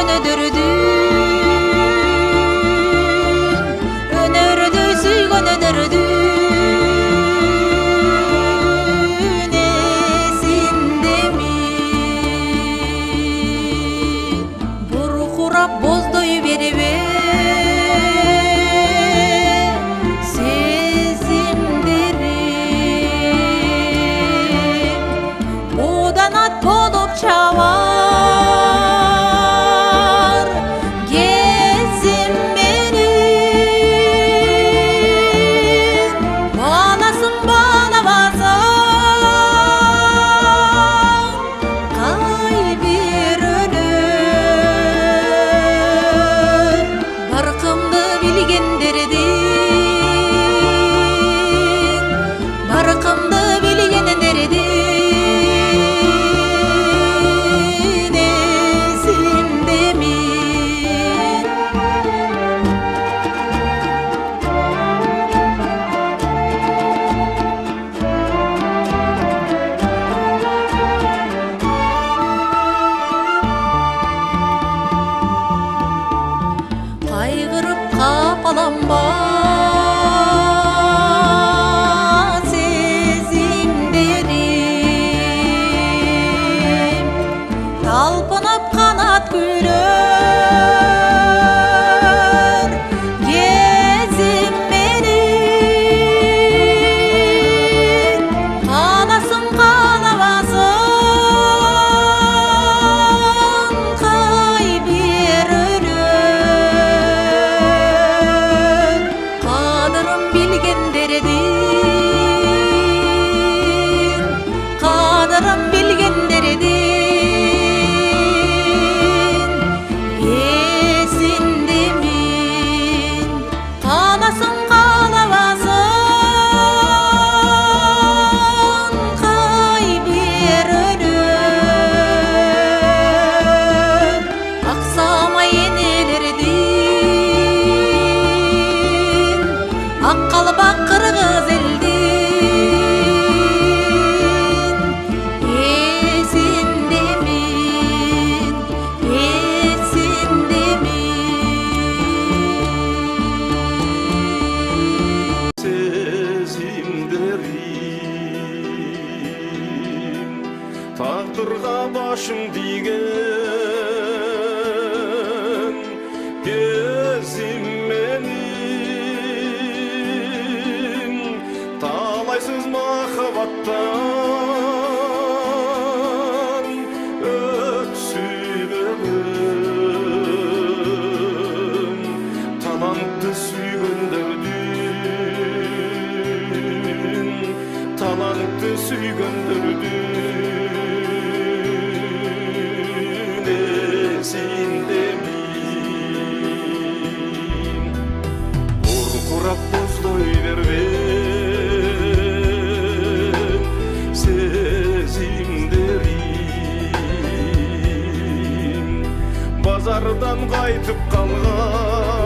сүйгөн өнөрдүн өнөрдү сүйгөн өнөрдүн эсиндеми буркурап боздой бербе Болып чабар кезим менин баласын балабасың кай бир өнөр баркымды билгендердин баркымды билгендердин Кайгырып капаланба сезимдерим талпынып канат күйлөр кезим менин кааласың каалабасың кай бир Kadarım bilgenderedin esindemin kalasın kalabasın kay bir önür aksama yenilerdin akkalbak kırgız eldi Taqdırga başım digen gezim menin talaysız mahabattan öksübedim talantı süygöndürdün esindemin burkurap bozdoy berbe sezimderim bazardan qaytıp kalgan